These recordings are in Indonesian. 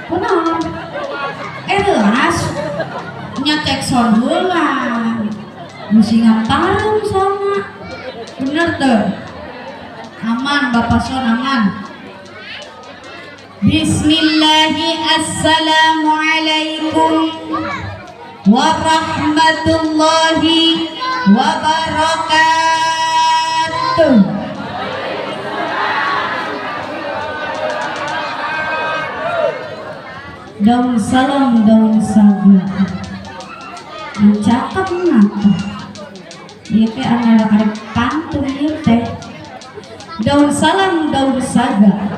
kunaon leuas nya cek son heula mesti ngapain sama bener tuh aman bapak son aman. Bismillahi assalamualaikum warahmatullahi wabarakatuh. Daun salam daun saga cakep ngapa ieu teh anu arek pantun ieu teh daun salam daun saga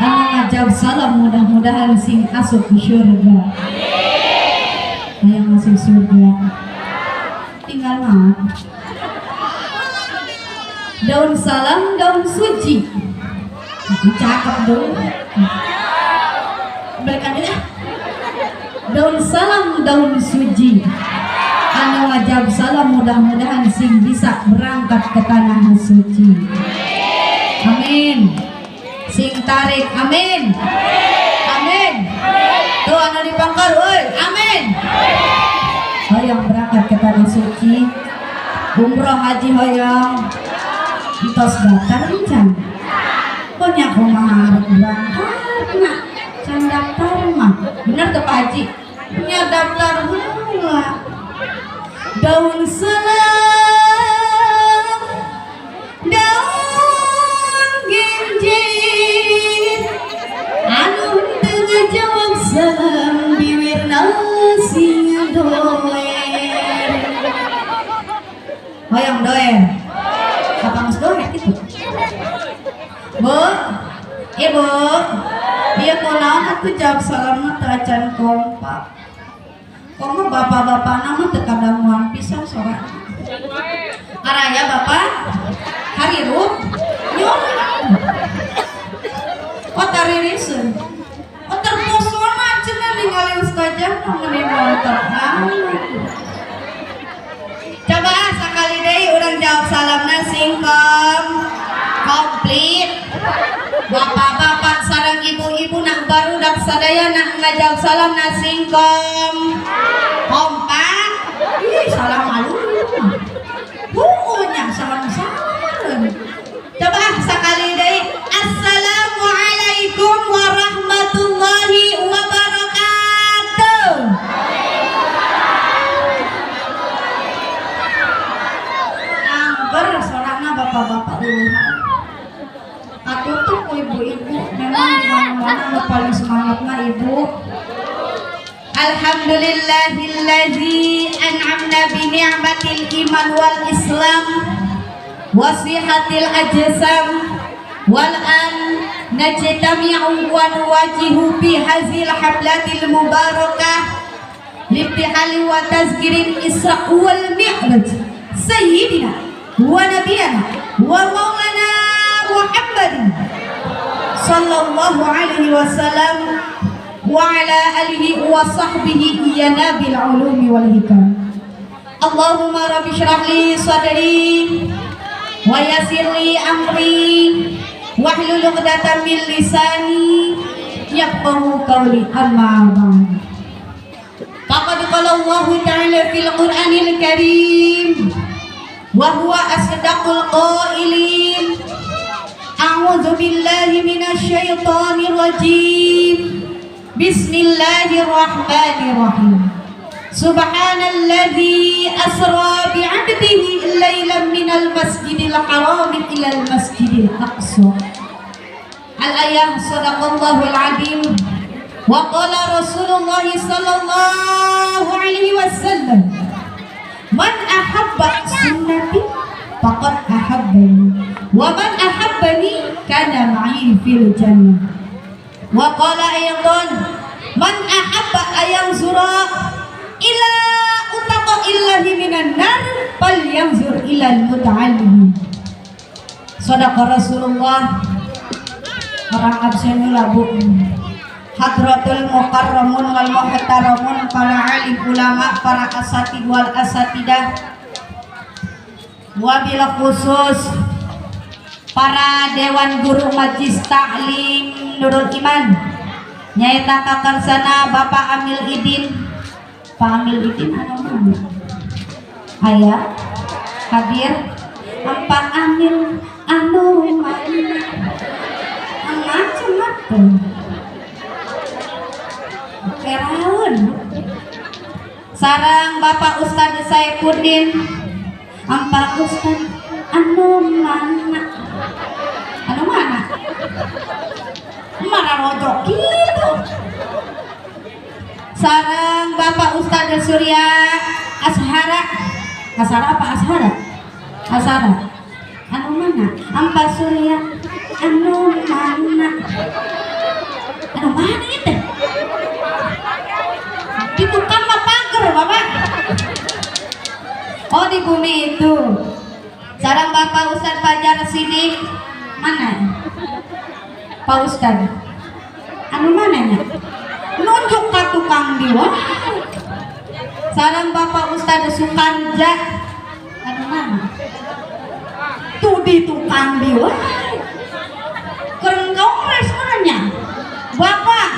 anu ngajab salam mudah-mudahan sing asup ke surga. Hayang masuk surga tinggal mah daun salam daun suci cakep dong balikan dulu daun salam daun suci anu wajib salam mudah-mudahan sing bisa berangkat ke tanah suci. Amin. Sing tarik amin. Amin. Tuh anu dipangkar euy amin. Hoyong berangkat ke tanah suci umroh haji hoyong entos daftar encan punya kumaha berangkat na can daftar mah bener tuh Pak Haji punya daftar heula daun salam daun genjer anu teu ngajawab salam biwirna sing doer hoyong doer apa geus doer gitu Bu Ibu dia kunaon atuh jawab salam teh acan kompak komo bapak-bapak nama teu kadamuan pisan sorak araya bapak harirup nyon taririseun terpesona cenah ningali ustazah ngeuni motor coba sakali deui urang jawab salamna singkom komplit. Bapak-bapak sareng ibu-ibu nak barudak sadaya nak ngajawab salam na singkom kompak. Ih salam alun buunya salam-salam. Coba sakali deui assalamualaikum warahmatullahi wabarakatuh. Angger soranna bapak-bapak uluhan aku tuh ibu-ibu memang dimana-mana paling semangat mah ibu. Alhamdulillahilladzi an'amna bi ni'matil iman wal islam wa sihatil ajsam wal an najtami'u wa nuwajihu bi hazil hablatil mubarakah libtihali wa tazkirin isra wal mi'raj sayyidina wa nabiyana wa maulana Muhammad sallallahu alaihi wasallam wa ala alihi wa sahbihi ya nabil ulumi wal hikam. Allahumma rabbi shrah li sadri wa yassir li amri wahlul 'uqdatam min lisani yafqahu qawli amma ba'd. Faqad qala Allah ta'ala fil Qur'anil Karim wa huwa asdaqul qailin. A'udzu billahi minasy syaithanir rajim. Bismillahirrahmanirrahim. Subhanalladzi asra bi 'abdihi lailan minal masjidil haram ilal masjidil aqsa. Al-ayah sadaqallahul azim. Wa qala Rasulullah sallallahu alaihi wasallam man ahabba sunnati faqad ahabbani wa man ahabbani kana ma'i fil jannah. Wa qala aydan man ahabba ayanzura ila utaqa illahi minan nar falyanzur ilal muta'allim. Sadaqa Rasulullah. Orang absen labu hadratul mukarramun wal muhtaramun, para alim ulama, para asatid wal asatidah, wabil khusus para dewan guru majlis ta'lim Nurul Iman nyaeta kakarsana Bapak Amil Idin. Pak Amil Idin anu mana? Aya hadir. Pak Amil anu mana? Macam-macam. Keraun. Sarang Bapak Ustadz Saifuddin. Pak Ustadz anu mana? Anu mana? Marah rojok gitu. Sarang Bapak Ustadz Surya Ashara. Ashara apa Ashara? Ashara. Anu mana? Pak Surya anu mana? Anu mana itu? Di tukang pagar Bapak. Oh di bumi itu. Sarang Bapak Ustadz Fajar Sidik. Mana? Pak Ustadz anu mananya? Nunjuk ke tukang diwa. Sarang Bapak Ustadz Sukanja. Anu mana? Tuh di tukang diwa. Keren kongres mananya? Bapak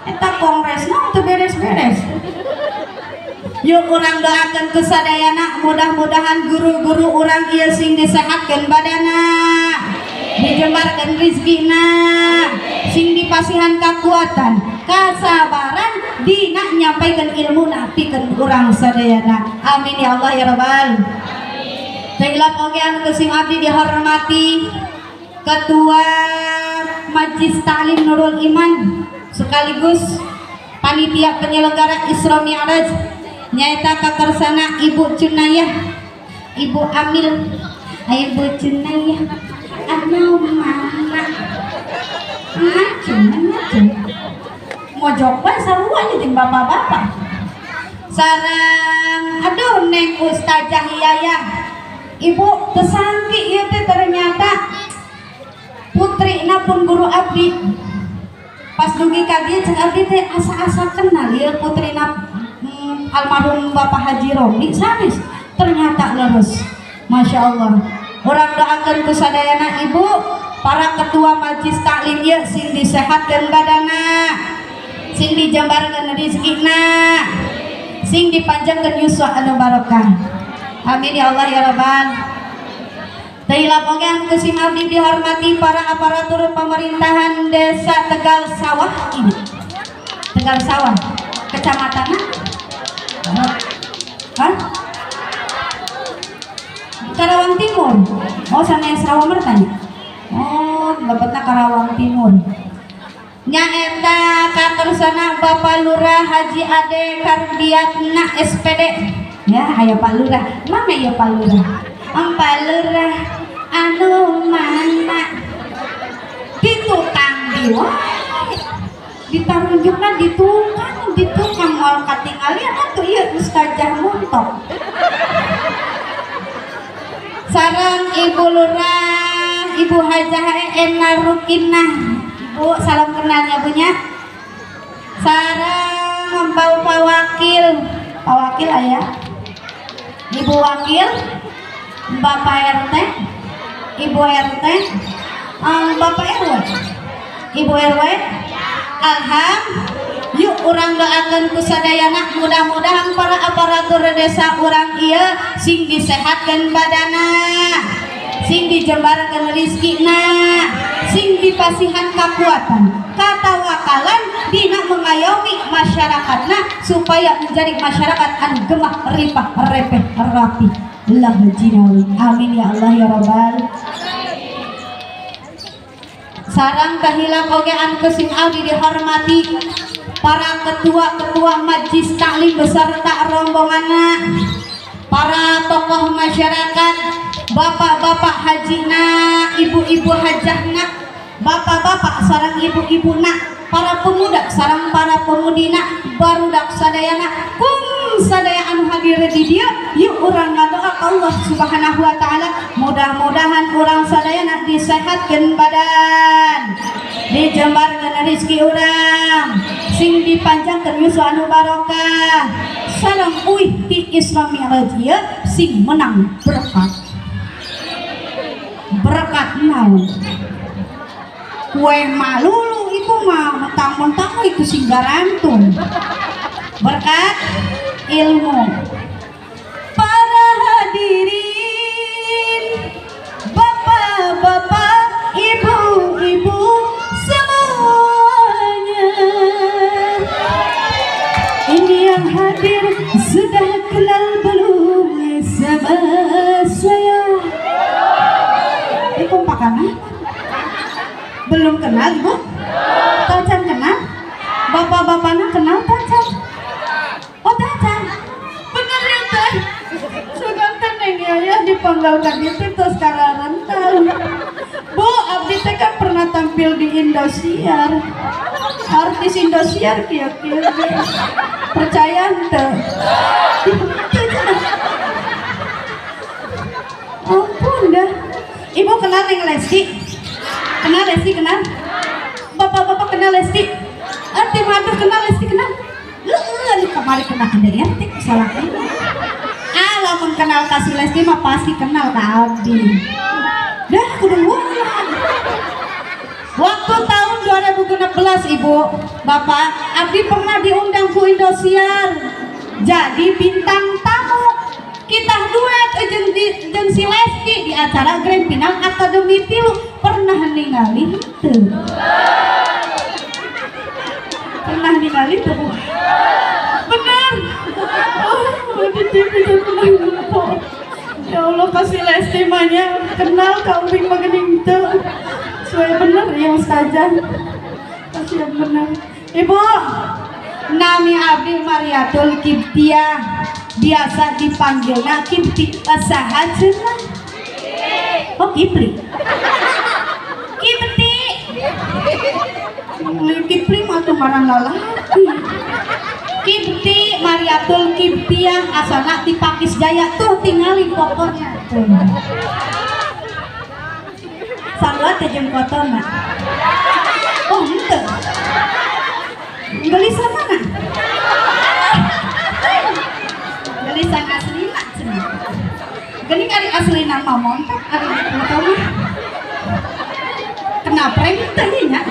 eta kongres tuh beres-beres. Yuk orang doakan kesadayana, mudah-mudahan guru-guru orang ieu sing disehatkeun badana, dijembarkeun rizkina, sing dipasihan kakuatan, kasabaran, dina nyampaikeun ilmu pikeun urang sadayana. Amin ya Allah ya Rabbal. Teulah oge anu sing abdi dihormati Ketua Majelis Ta'lim Nurul Iman sekaligus panitia penyelenggara Isra Mi'raj nyaeta kakarsana Ibu Cunayah, Ibu Amil, Ibu Cunayah anu mana? Macem mojok bae sarua jeung bapak-bapak. Sareng aduh Neng Ustazah Yayah. Ibu tesangki ieu teh ternyata putrina pun guru abdi. Pas dugi ka dieu cek abdi teh asa-asa kenal ieu putrina almarhum Bapak Haji Romli sanes. Ternyata leres. Masya Allah. Urang doakeun kusadayana ibu, para ketua majelis taklim ieu sing disehatkeun badana, sing dijembarkeun rezekina, sing dipanjangkeun yuswa anu barokah. Amin ya Allah ya Rabbal. Teulah oge anu sing abdi dihormati para aparatur pemerintahan Desa Tegal Sawah ini. Tegal Sawah, kecamatanna? Hah? Karawang Timur. Oh, sanes Rawa Mertanya. Oh, lebetna Karawang Timur. Nyaeta kakarsana Bapak Lurah Haji Ade Kardiatna SPD. Ya, aya Pak Lurah. Mana ya Pak Lurah? Pak Lurah anu mana? Di tukang diwa. Ditarunjukna di tukang moal katinggalian atuh ieu Ustazah Muntok. Sareng Ibu Lurah, Ibu Hajah Ena Rukinah. Ibu salam kenalnya punya. Sareng Bapak Wakil. Pak Wakil aya. Ibu Wakil, Bapak RT, Ibu RT, Bapak RW, Ibu RW. Alham, yuk urang doakeun kusadayana mudah-mudahan para aparatur desa urang ieu sing disehatkeun badana, sing dijembarkeun rezekina, sing dipasihan kakuatan, katawakalan dina mengayomi masyarakatna supaya menjadi masyarakat anu gemah ripah repeh rapi lah jinawi. Amin ya Allah ya Rabbal. Sarang kahilang oge anu sing abdi dihormati para ketua-ketua majelis taklim beserta rombonganna, para tokoh masyarakat, bapak-bapak hajina, ibu-ibu hajahna, bapak-bapak sarang ibu-ibuna, para pemuda sarang para pemudina, barudak sadayana kum sadaya anu hadir di dieu. Yuk urang ngadoa ka Allah Subhanahu wa taala, mudah-mudahan urang sadayana disehatkeun badan, dijembarkeun rezeki urang, sing dipanjangkeun yuswa anu barokah. Salam uih ti Isra Mi'raj ieu sing menang berkat naon? Kue malulu ibu mah mentang-mentang itu singgarantung berkat ilmu. Para hadirin, bapak-bapak, ibu-ibu semuanya, ini yang hadir sudah kenal belum sama saya? Ibu pakai belum kenal ibu? Tacan kenal? Bapak-bapaknya kenal Tacan? Oh Tacan, bener ya teh? Sudah teneng ya dipanggalkan itu terus sekarang tahu. Bu, abdi teh kan pernah tampil di Indosiar. Artis Indosiar kia-kia. Percaya ente? Ampun dah. Ibu kenal Neng Lesti? Kenal Lesti, kenal? Bapak-bapak kenal Lesti? Arti madu kenal Lesti, kenal? Ini kemarin kenal ada ya, salah ini. Lamun kenal kasih Lesti mah pasti kenal Kak Abdi. Dah, kudu ngulang. Waktu tahun 2016 Ibu, Bapak, Abdi pernah diundang ke Indosiar jadi bintang tamu. Kita duet jeung si Lesti di acara Grand Final Akademi Tilu. Pernah ningali itu? Pernah ningali itu? Benar. Oh, di TV pernah lupa. Ya Allah, kasih Lesti manya kenal kau bing magening teu. Suai bener ya Ustazah. Kasih yang bener. Ibu, nami Abdi Mariatul Kiptiah. Biasa dipanggilnya Kipti saha cenah? Oh Kipli. Kipti. Kipli mah tuh marang lalaki. Kipti Mariatul Kiptiah asana di Pakis Jaya tuh tingali pokoknya. Salwa teh jeung fotona. Oh henteu. Beli sama mana? Beli sang aslina cenah. Geuning ari aslina mah montok ari di foto mah. Kena prank teh nya.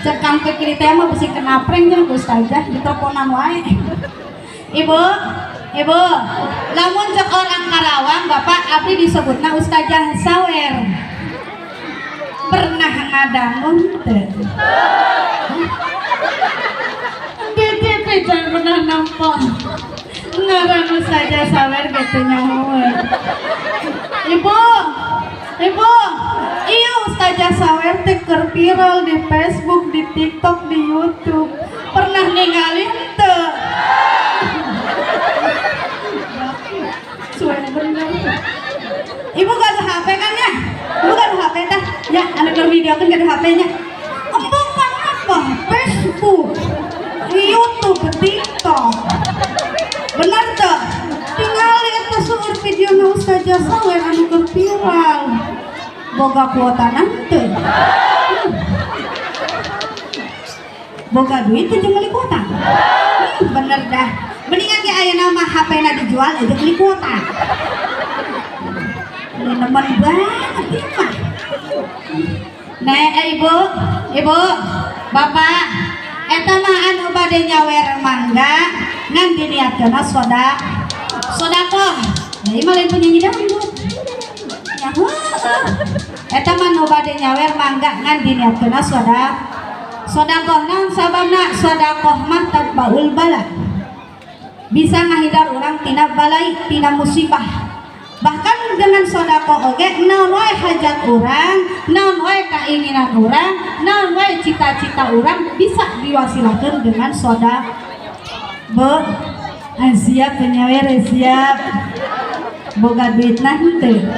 Cek kang ke kiri teh mah bisi kena prank jeung Ustazah di teleponan wae. Ibu, lamun cek orang Karawang Bapak Abdi disebutna Ustazah Sawer. Pernah ngadangun teu? Di TV jangan pernah nampak. Ngaran Ustazah Sawer gitu nyawa. Ibu, iya Ustazah Sawer teh keur viral di Facebook, di TikTok, di YouTube. Pernah ningali teu? Suara bener. Ibu gak ada HP kan ya? Ibu gak ada HP dah? Ya, anak video kan gak ada HP-nya. Empuk apa? Facebook, YouTube, TikTok. Bener tuh? Tinggal itu suur video na Ustazah Sawer anu keur viral. Boga kuota nanti. Boga duit teh jeung beli kuota. Bener dah. Mendingan ge ayeuna mah HP-na dijual aja beli kuota. Ini nemen banget ieu mah. Ibu, Bapak, eta mah anu bade nyawer mangga ngan diniatkeunna sodaqoh. Nah, ieu mah lain penyanyi dangdut. Ya eta mah nu bade nyawer mangga ngan diniatkeunna sodaqoh. Naon sababna? Sodaqoh mah tatbaul bala. Bisa ngahidar orang tina balai, tina musibah. Bahkan dengan sodaqoh oge naon wae hajat urang, naon wae keinginan urang, naon wae cita-cita urang bisa diwasilahkeun dengan sodaqoh. Siap penyawer, siap. Boga duitna henteu.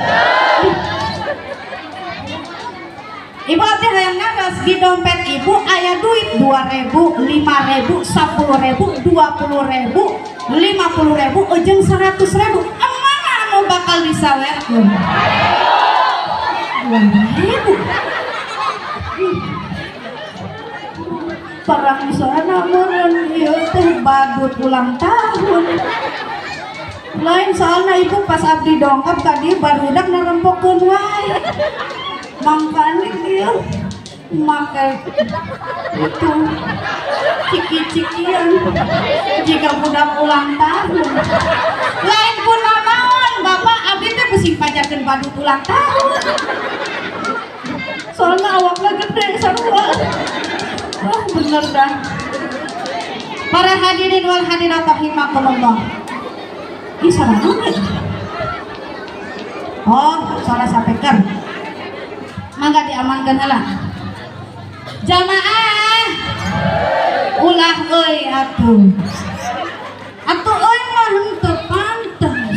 Ibu abdi hayang naros di dompet ibu aya duit 2.000, 5.000, 10.000, 20.000, 50.000, jeung 100.000. Emana anu bakal disawerkeun? 2.000. Perang soalna meureun ieu teh badut ulang tahun. Lain soalna ibu pas abdi dongkap ka dieu barudak narempokeun wae. Mangkane ieu maka itu ciki-cikian jika budak ulang tahun lain pun naon bapak abdi teh pusing pajakeun badut ulang tahun soalnya awaknya gede sarua. Wah bener dah. Para hadirin wal hadirat rahimakumullah. Ih sarana oh salah sampaikan mangga diamankan heula jamaah ulah euy atuh euy mah henteu pantes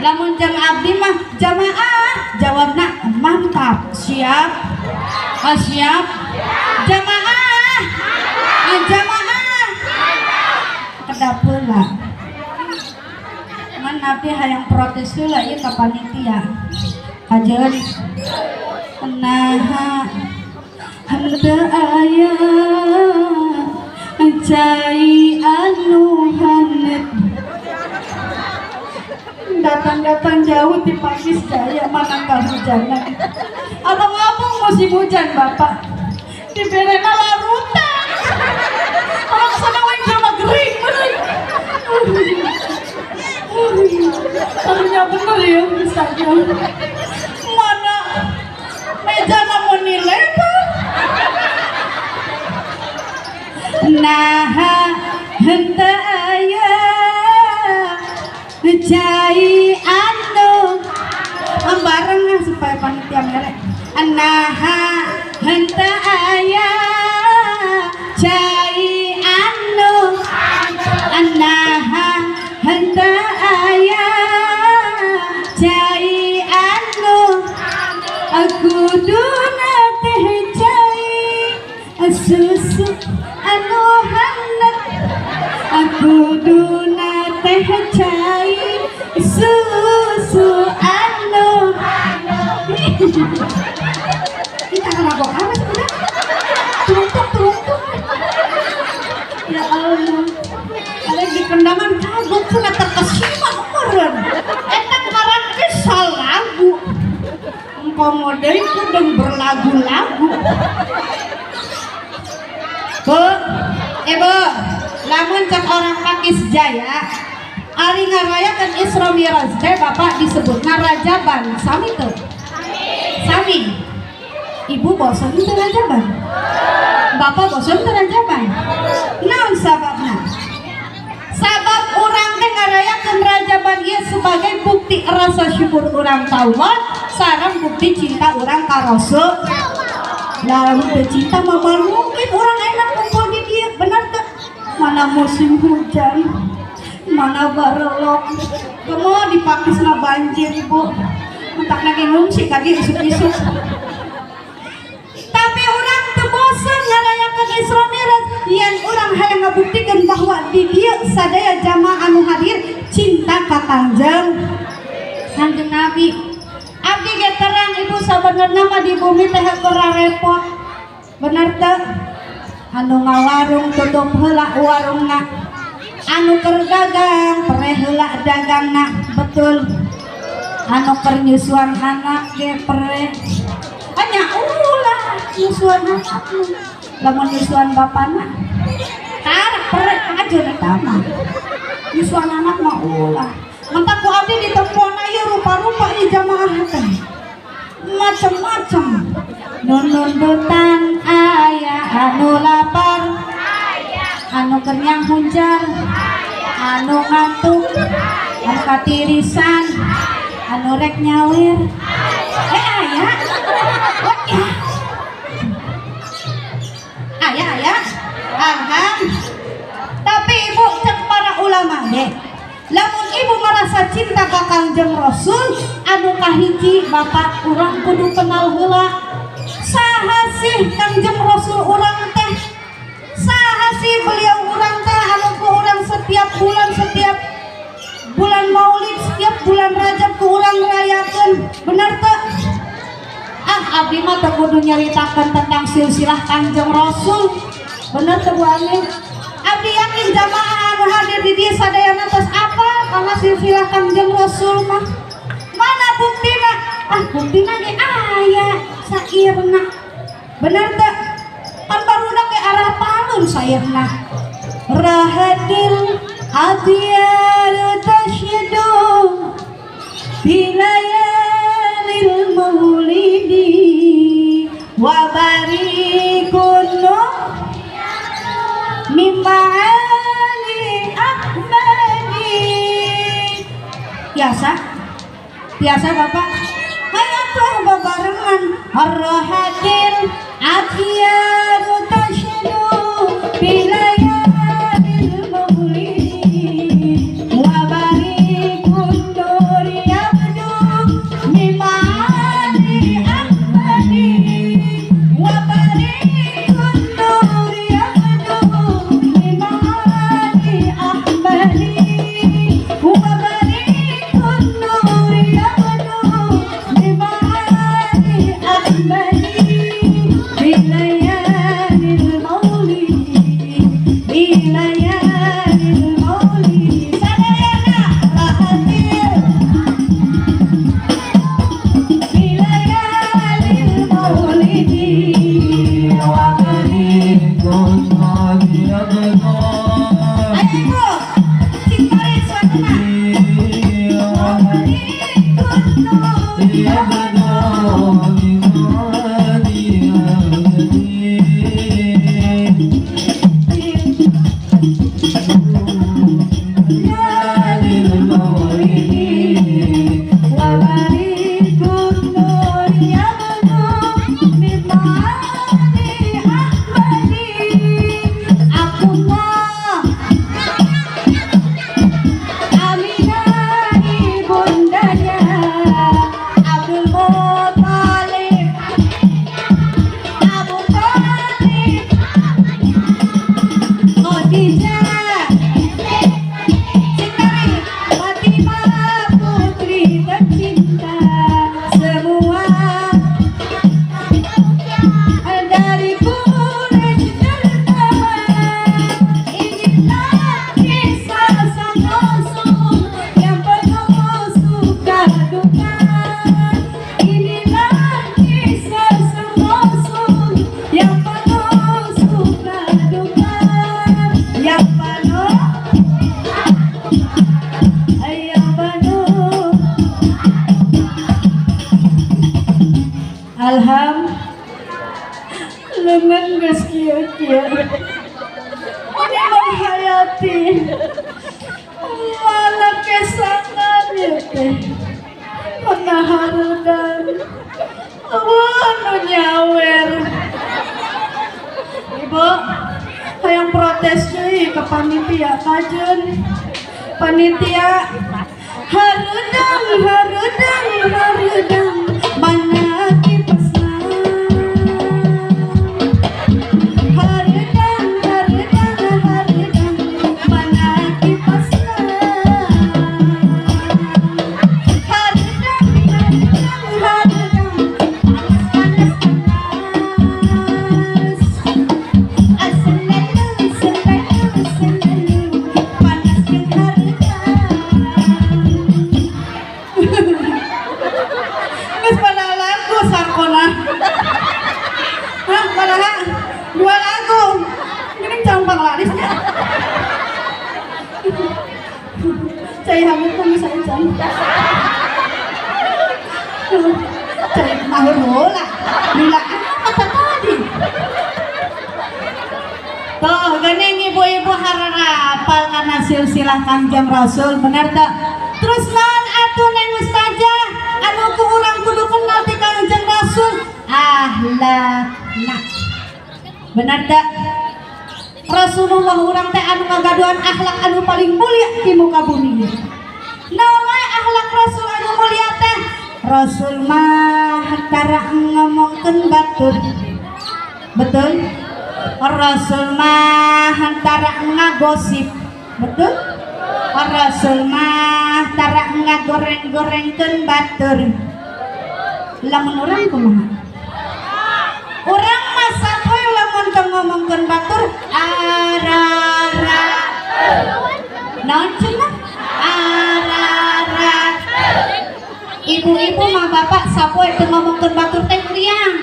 lamun jam abdi mah jamaah jawabna mantap siap siap jamaah jamaah kedapeula man abdi hayang protes heula ieu ka panitia kajeun nah henteu aya cai anu hanet datang-datang jauh di Pakis Jaya mana kehujanan abang-abang musim hujan bapak diberena larutan orang sana weng sama gering harusnya bener ya misalnya mana meja namun nilai nah henteu aya cai anu bareng supaya panitia merek nah henteu aya cai anu nah henteu aya cai anu kuduna teh cai susu anu hangat kuduna teh cai susu anu kita kenapa apa sih turun ya Allah ada di kendangan kagok sudah terkesima kemarin etak ngaran kesal lagu umpamodai kudeng berlagu-lagu Bu, Bu, lamun cek orang Pakis Jaya ari ngarayakeun Isra Mi'raj teh Bapak disebut ngarajaban sami teu? Sami. Ibu bosan teu rajaban? Bapak bosan teu rajaban? Naon sababna? Sabab urang teh ngarayakeun rajaban ieu sebagai bukti rasa syukur urang ka Allah sareng bukti cinta urang ka Rasul. Lalu cinta mah mungkin orang enak kumpul di dia benar tak mana musim hujan mana barelok kamu di Pakis na banjir ibu mentak lagi ngungsi kaki isuk-isuk tapi orang teu bosan ngarayakeun Isra Mi'raj yen urang hayang ngabuktikan bahwa di dia sadaya jamaah anu hadir cinta ka Kangjeng Nabi. Abdi ge terang ibu sabenerna mah di bumi teh keur repot. Bener teu? Anu ngawarung tutup heula warungna. Anu keur dagang pereh heula dagangna. Betul. Anu keur nyusuan anak ge pereh. Anya ulah nyusuan anak. Lamun nyusuan bapana. Tarek pereh aja eta mah. Nyusuan anak mah ulah. Mentak ku abdi ditempona ieu rupa-rupa di jamaah teh. Macem-macem. Nundutan aya anu lapar. Anu kenyang hunjar. Anu ngantuk. Anu katirisan. Anu rek nyawir. Aya. Aya. Aham. Tapi ibu cek para ulama deh. Lamun ibu merasa cinta ka Kangjeng Rasul anu kahiji bapak urang kudu kenal heula saha sih Kangjeng Rasul urang teh saha sih beliau urang teh anu ku urang setiap bulan Maulid setiap bulan Rajab ku urang rayakeun bener teu abdi mah teu kudu nyaritakeun tentang silsilah Kangjeng Rasul bener teu Bu Amin abdi yakin jamaah anu hadir di dia sadayana tos apa karena silsilah Kangjeng Rasul mah mana buktina buktina ge aya sairna Benar tak? Kan baru ke arah palun saya nak. Rahadil adiyar tasyadu bilayalil maulidi wa barikunu mima'ali ahmadi. Biasa Bapak. Ayo tuh bebarengan. Ar-rahadil adiyar tasyadu bilayalil maulidi wa barikun nuri yabdu mima'ali ahmadi wa barikun nuri yabdu mima'ali ahmadi wa barikun nuri yabdu mima'ali ahmadi bilayalil maulidi bilayalil maulidi sadayana rahatil bilayalil maulidi wa barikun nuri yabdu. Ayo singkari suasana wa barikun nuri yabdu lengan geus kieu-kieu menghayati malah kesangan ya teh menahareudan anu nyawer. Ibu hayang protes deui ka panitia kajeun. Panitia harudang mana dua lagu ini campang larisnya saya hamil kamu saya saya mahur lah bila apa tadi tuh gening ibu-ibu harapal karena silsilah Kangjeng Rasul benar tak? Terus naon atuh neng ustazah anu ku urang kudu kenal ti Kangjeng Rasul ahlakna. Benar tak? Rasulullah urang teh anu ngagaduhan akhlak anu paling mulia di muka bumi. Naon wae akhlak Rasul anu mulia teh? Rasul mah tara ngomongkeun batur. Betul? Rasul mah tara ngagosip. Betul? Rasul mah tara ngagoreng-gorengkeun batur. Lamun urang kumaha? Urang mah sapoe lamun teu ngomongkeun batur arara. Naon cenah? Arara. Ibu-ibu mah bapak sapoe teu ngomongkeun batur teh kriang.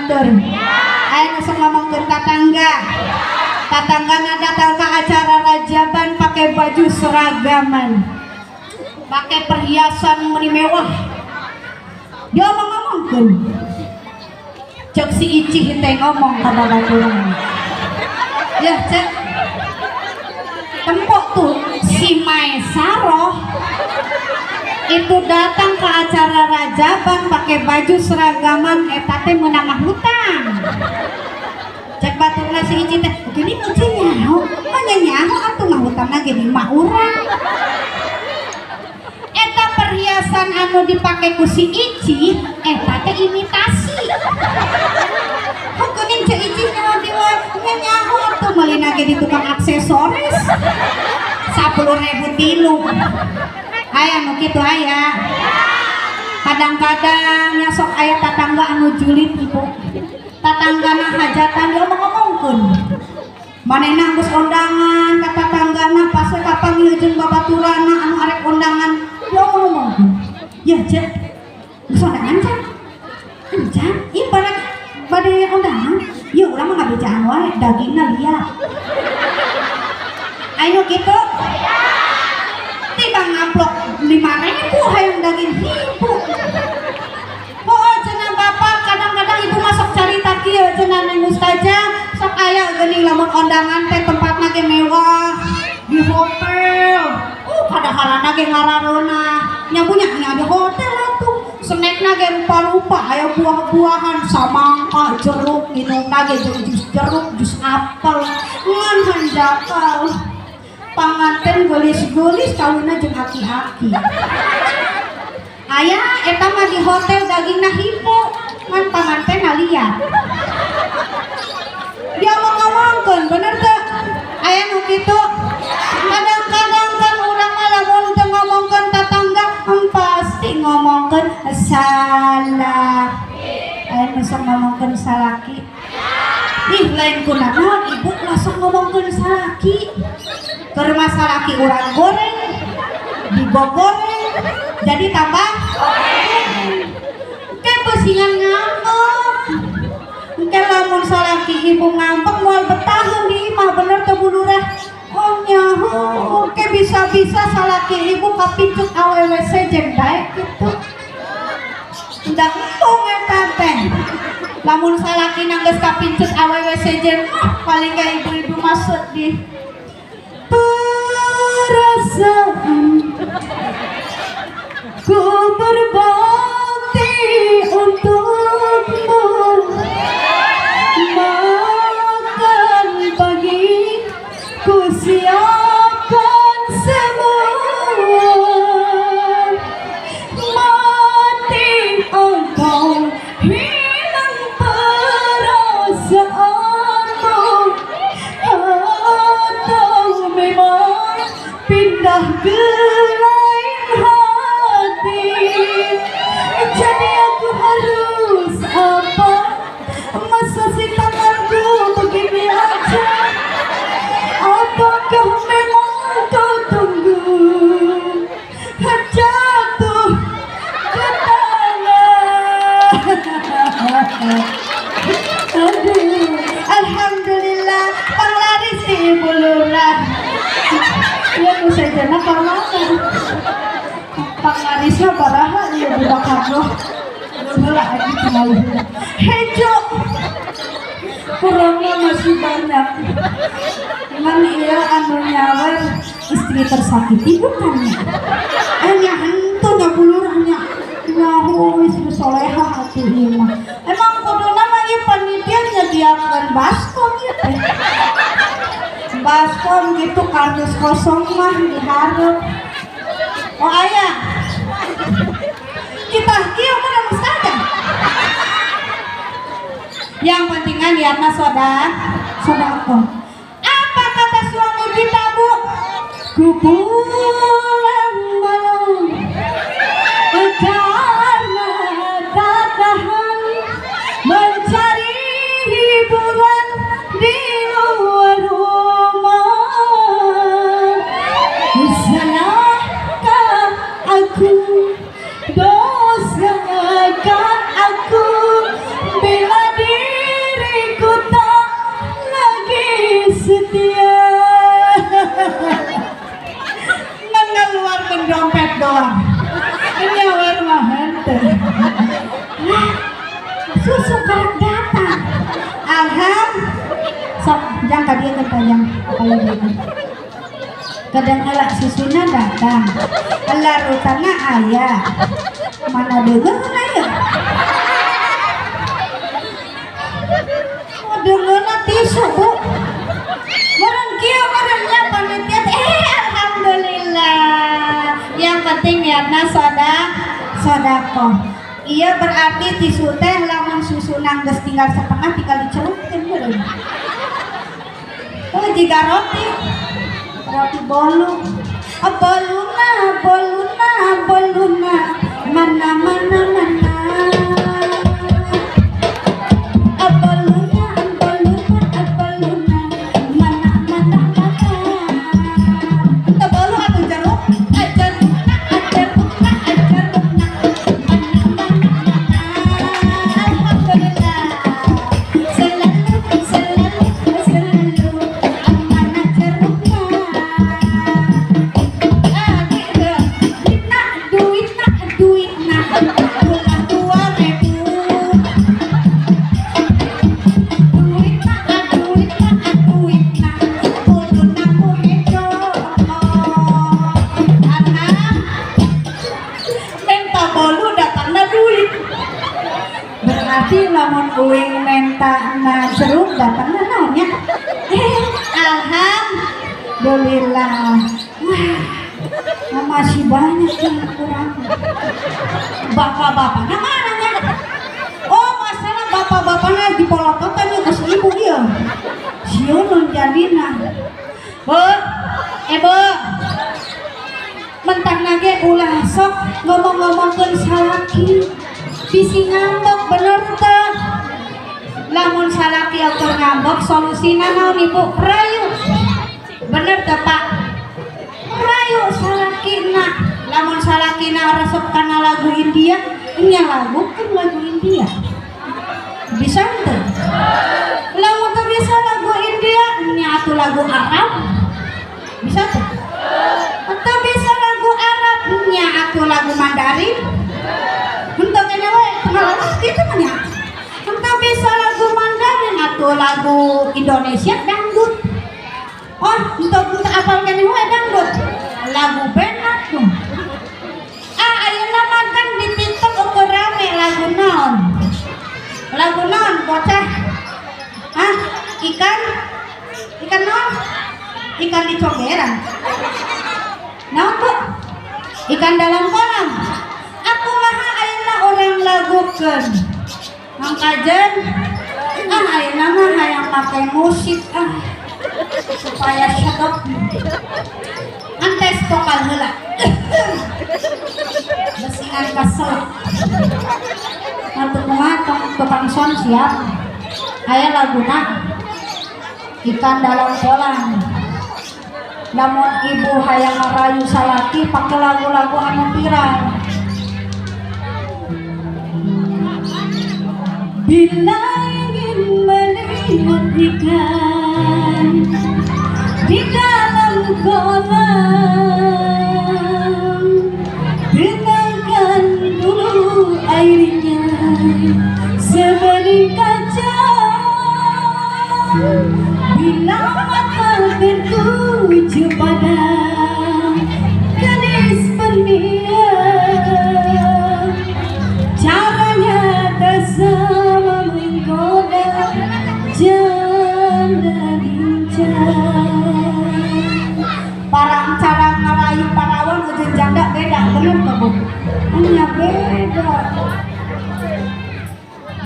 batur. Ayo langsung ngomong ke tetangga. Tetanggana datang ke acara rajaban pakai baju seragaman, pakai perhiasan mewah. Dia ngomong-ngomongkan. Cek si Ici teh ngomong ke babaturan. Ya cek. Tempok tuh si Maesaroh itu datang ke acara rajaban pakai baju seragaman teh menambah hutang. Cek baturna si Ici teh gini Ici nyaho atuh mah hutangna ge di mah urang. Eta perhiasan anu dipake ku si Ici teh imitasi. Kuning cek Ici nyaho atuh meulina ge di tukang aksesoris 10.000 tilu. Aya nu kitu aya. Kadang-kadang nya sok aya tetangga anu julid ibu. Tatanggana hajatan dia ngomongkeun. Manehna geus undangan ka tatanggana pas kapanggil jeung babaturana anu arek undangan dia ngomongkeun. Ya cek. Geus undangan cek. Encan, ieu bade undangan. Ieu urang mah ngabicaan wae dagingna liat. Ayo kitu. Tiba ngaplok 5.000 hayang daging hibu. Oh cenah bapak kadang-kadang ibu masuk carita kieu cenah neng ustazah sok aya geuning lamun kondangan teh tempatna ge mewah di hotel. Kadang-kadang ge ngarareuna nya punya di hotel atuh. Snackna ge rupa-rupa aya buah-buahan samangka jeruk minumna ge jus jeruk jus apel ngan handapal. Panganten gelis-gelis kawinna jeung aki-aki. Aya eta mah di hotel dagingna hipo ngan panganten liat. Dia ngomongkeun bener teu? Aya nu kitu. Kadang-kadang kan urang mah lamun teu ngomongkeun tetangga pasti ngomongkeun salah. Aya nu sok ngomongkeun salaki. Ih lain kunaon ibu langsung ngomongkeun salaki. Keur masalah laki urang goreng, digogoreng, jadi tambah goreng. Ke pesingan ngambek. Ke lamun salaki ibu ngambek moal betaheun di imah bener teu bulurah. Oh nyaho, ke bisa-bisa salaki ibu kapincut awewe sejen bae kitu. Ndak empung eta teh. Lamun salaki na geus kapincut awewe sejen, paling ga ibu-ibu mah sedih. Perasaan ku berbakti untukmu, makan pagi ku siapkan semua, mati engkau hilang perasaanmu, atau memang pindah ke lain hati. Jadi aku harus apa? Masa si tanganku begini aja? Apakah memang kau tunggu jatuh ke tangan? Aduh, alhamdulillah panglaris si ibu lurah. Ya ku sajana panglaris. Panglarisnya baraha ya budak kablo. Lurah lagi kenal. Hejo. Kurangnya masih banyak. Cuman iya anu nyawer istri tersakiti bukannya. Nya hantu nya bulurahnya. Nyaho istri soleha hati ieu mah. Emang kuduna mah ieu panitia nyediakeun baskom gitu. Baskom gitu kardus kosong mah diharap. Oh aya. Kita kieu mah ustazah. Yang pentingnya lihatna sodako. Apa kata suami kita bu? Ku pulang malam karena tak tahan mencari hiburan di luar rumah. Salahkah aku, dosakah aku bila dia kadang elak susuna datang larutana ayah mana denger ya denger tisu bu orang kia orangnya panitia alhamdulillah yang penting niatna sodako iya berarti tisu teh lamun susunan geus tinggal setengah tinggal dicelupkeun beureum oh jika roti bolu boluna mana uing menta na jeruk datang naonnya alhamdulillah wah masih banyak yang kurang bapak-bapaknya mananya oh masalah bapak-bapaknya di polototan ya ke ibu ya sionon jadina bu mentang nage ulah sok ngomong-ngomongkeun salaki bisi ngambek bener teh lamun salaki autor ngambek solusina naon ibu rayu bener teh pak rayu salakina lamun salakina resep kana lagu India nya lagu kan lagu India bisa teh lamun teh bisa lagu India nya atuh lagu Arab bisa teh atau bisa lagu Arab nya atuh lagu Mandarin untuk ini we pengalaman gitu kan ya untuk bisa lagu Mandarin atau lagu Indonesia dangdut oh untuk apal kan we dangdut lagu benak tuh ayeuna makan di TikTok ukur rame lagu naon bocah ikan naon ikan di cogeran naon tuh ikan dalam kolam aku maha ayeuna orang lagukeun mangkajen ayeuna mah hayang make musik supaya sedep antes vokal heula besingan kasel atuh kumaha tukang son siap aya laguna ikan dalam kolam lamun ibu hayang ngarayu salaki pake lagu-lagu anu viral bila ingin melihat ikan di dalam kolam dengarkan dulu airnya sebening kaca bila mata tertuju pada gadis pendia caranya tak sama menggoda janda lincah para cara ngarayu parawan ke janda beda bener tuh bu hanya beda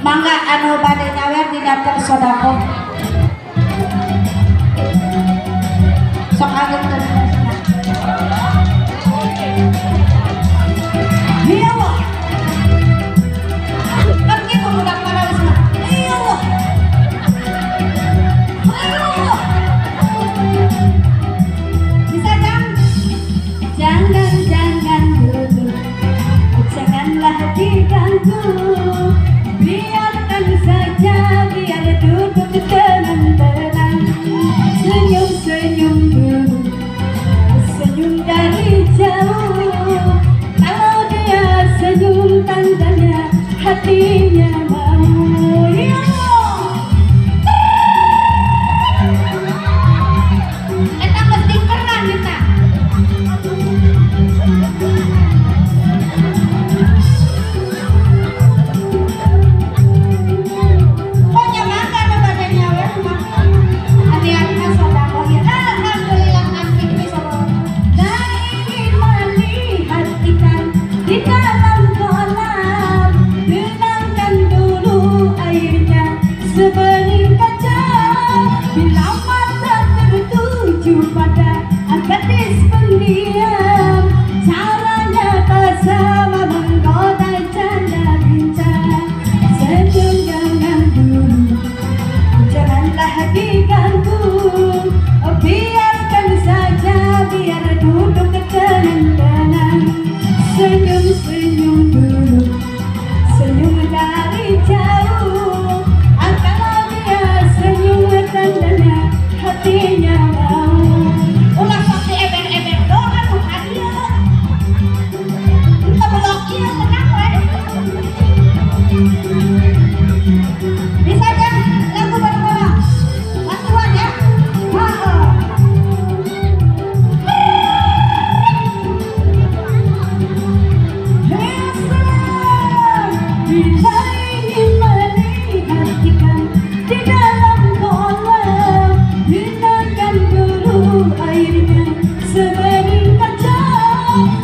mangga anu bade nyawer di daftar sodako sok agen ke iya wah kan kita budak para wisma iya wah bisa jangan dulu janganlah diganggu biarkan saja biar duduk tenang-tenang senyum-senyum dulu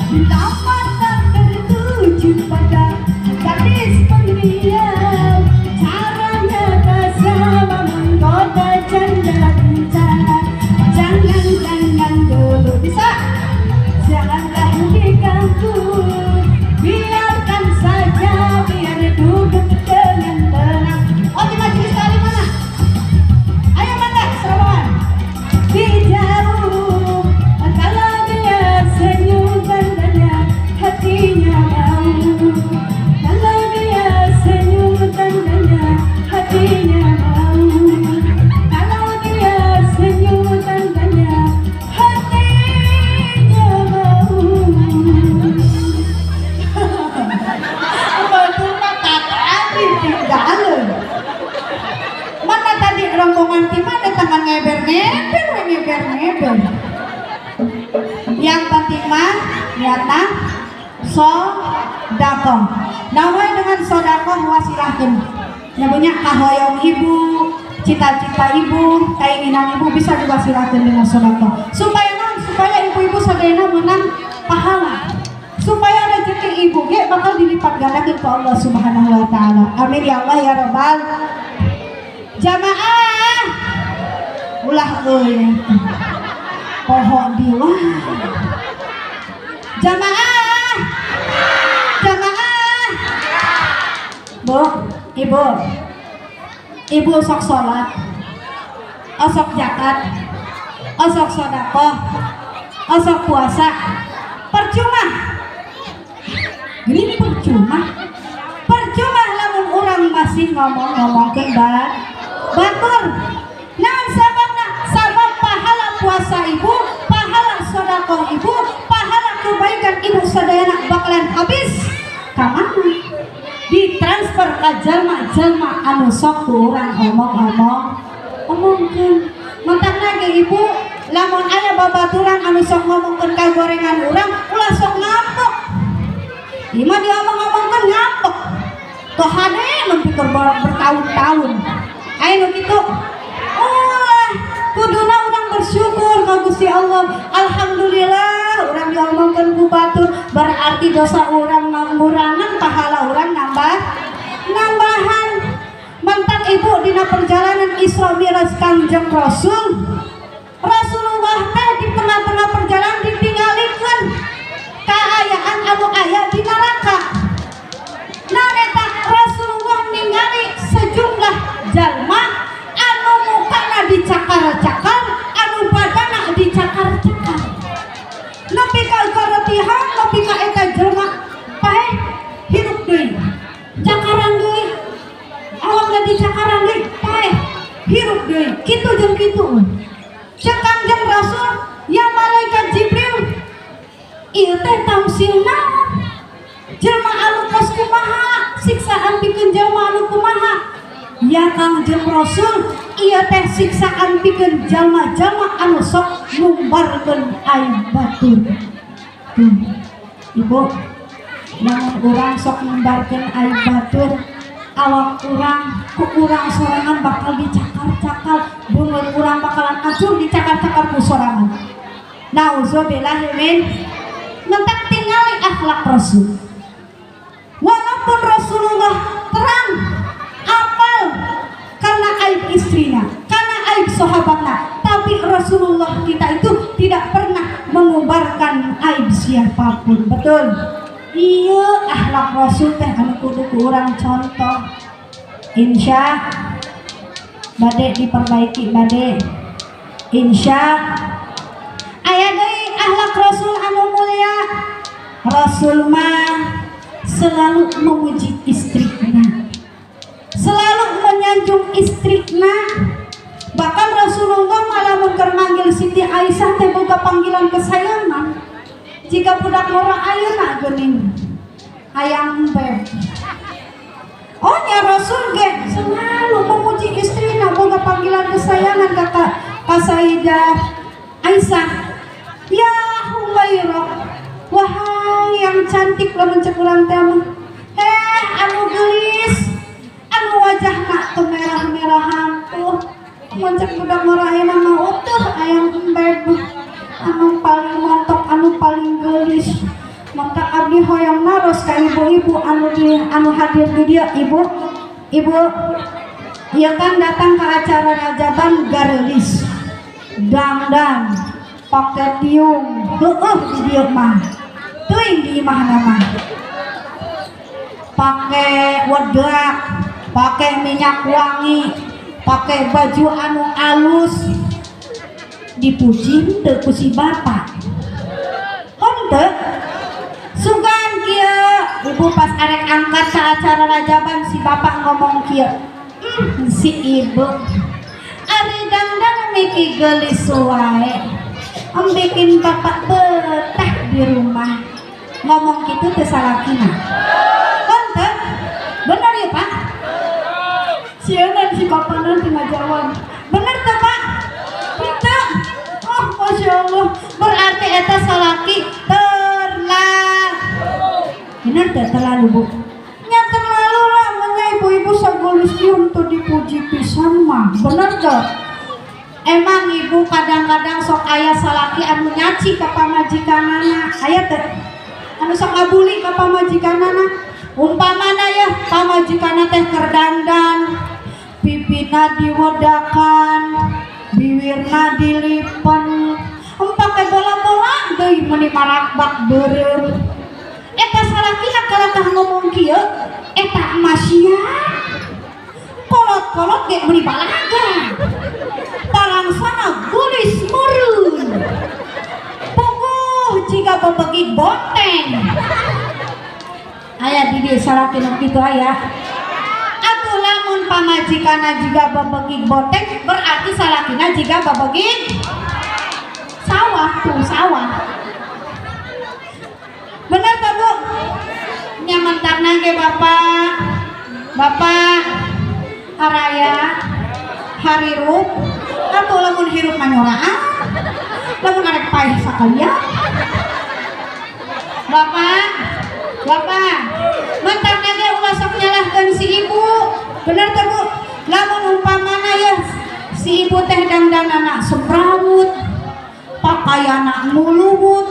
Bila mata tertuju pada gadis pendiam, caranya tak sama menggoda janda rencana. Jangan dulu bisa, janganlah diganggu, biarkan saja, biar duduk dengan tenang. Oh, di majelis kali mana? Ayo mana, sawan dijauh, kalau dia senyum tandanya hatinya mau, kalau dia senyum tandanya hatinya mau, kalau dia senyum tandanya hatinya mau. Betul mata tadi tinggalin. Mana tadi rombongan timah tangan ngeber. Yang penting mah nyata sodakoh. Namanya dengan sodakoh wasilahkeun. Nyabunya kahoyong ibu, cita-cita ibu, keinginan ibu bisa diwasilahkeun dengan sodakoh. Supaya ibu-ibu sadayana menang pahala. Supaya rezeki ibu ge bakal dilipat gandakeun ke Allah Subhanahu wa taala. Amin ya Allah ya rabbal jamaah. Ulah euy. Pohon diwa. Jamaah. Bu, ibu sok sholat, osok zakat, osok sedekah, osok puasa. Percuma. Gini percuma lamun urang masih ngomong-ngomongkeun batur. Naon sabab pahala puasa ibu, pahala sedekah ibu, pahala kebaikan ibu sadayana bakalan habis ka mana? Ditransfer ke jalma-jalma anu sok urang omongkeun. Mentakna ge ibu, lamun aya babaturan anu sok ngomongkeun ka gorengan urang, ulah sok ngambek. Ima diomong-omongkeun ngambek. Toh hade mempikir bertahun-tahun. Aya nu kitu. Ulah kuduna urang bersyukur ka Gusti Allah. Alhamdulillah urang diomongkeun ku batur, berarti dosa urang ngurangan, pahala urang nambahan. Mantan ibu dina perjalanan Isra Mi'raj Kangjeng Rasulullah teh di tengah-tengah perjalanan ditinggalikeun kaayaan anu aya di neraka. Nah eta Rasulullah ningali sejumlah jalma anu mukana dicakar-cakar, anu badana dicakar-cakar. Nepi ka garetihan, nepi ka eta jelma pae hirup deui. Cakaran deui. Awakna dicakaran deui, pae hirup deui. Kitu jeung kitu. Ceuk Kangjeng Rasul, ya malaikat Jibril, ieu teh tamsil naon? Jelma anu kos kumaha? Siksaan pikeun jelma anu kumaha? Ya Kangjeng Rasul, ieu teh siksaan pikeun jalma-jalma anu sok ngumbarkeun aib batur. Tuh, ibu, lamun urang sok ngumbarkeun aib batur, awak urang ku urang sorangan bakal dicakar-cakar, bungut urang bakalan acur dicakar-cakar ku sorangan. Nauzubillahi min. Mentak tingali akhlak Rasul. Walaupun Rasulullah terang apal karena aib istrinya, karena aib sahabatnya, tapi Rasulullah kita itu tidak pernah mengubarkan aib siapapun. Betul? Iya, akhlak Rasul teh anu kudu urang contoh. Insya bade diperbaiki bade. Insya aya deui akhlak Rasul anu mulia. Rasul mah selalu memuji istrinya, selalu menyanjung istrinya. Bahkan Rasulullah malah keur manggil Siti Aisyah teh boga panggilan kesayangan. Jika budak mora ayeuna geuning hayang beb. Oh nya Rasul ge selalu memuji istrina, boga panggilan kesayangan ka Sayyidah Aisyah. Ya Humairah, wahai yang cantik lamun cek urang teh mah. Anu geulis, anu wajahna teu merah-merahan tuh. Mun cek budak mora ayeuna mah utuh hayang beb. Anu paling montok, anu paling gelis, maka abdi hoyong naros ka ibu-ibu anu hadir di dia. Ibu ieu kan datang ke acara rajaban garelis dangdan pake tiung di dia mah teuing di imah nama pake wedak, pake minyak wangi, pake baju anu alus, dipuji teu ku si bapak. Henteu sugan kieu ibu pas arek angkat ke acara rajaban si bapak ngomong kieu, si ibu ari dangdang miki geulis wae, bikin bapak betah di rumah. Ngomong gitu teu salakina. Henteu bener ya Pak? Sieun si bapak nanti ngajawab. Bener teu Pak? Henteu. Oh Masya Allah, berarti eta salaki bener teh terlalu Bu. Nya terlalu lah nya ibu-ibu sagelis ieu teu dipuji pisan mah. Bener teh? Emang ibu kadang-kadang sok aya salaki anu nyaci ka pamajikanana. Aya teh anu sok ngabuli ka pamajikanana. Umpamana ya pamajikanana teh keur dandan, pipina diwedakan, bibirna dilipen, pake bola-bola deui meuni marakbak beureum. Eta salakina kalakah ngomong kieu eta mah sia kolot-kolot ge meuni balaga talangsana gulis meureun puguh jiga bebegig bonteng. Aya di dieu salaki nu kitu aya. Atuh lamun pamajikana jiga bebegig bonteng berarti salakina jiga bebegig sawah tuh sawah. Bener tak Bu? Nyamantarna ge bapak araya harirup atuh lamun hirup manyoraan lamun arek paeh sakalian. Bapak mantarna ge ulah sok nyalahkeun si ibu. Bener tak Bu? Lamun umpamana ya si ibu teh dandanana semrawut, pakaiana muluwut,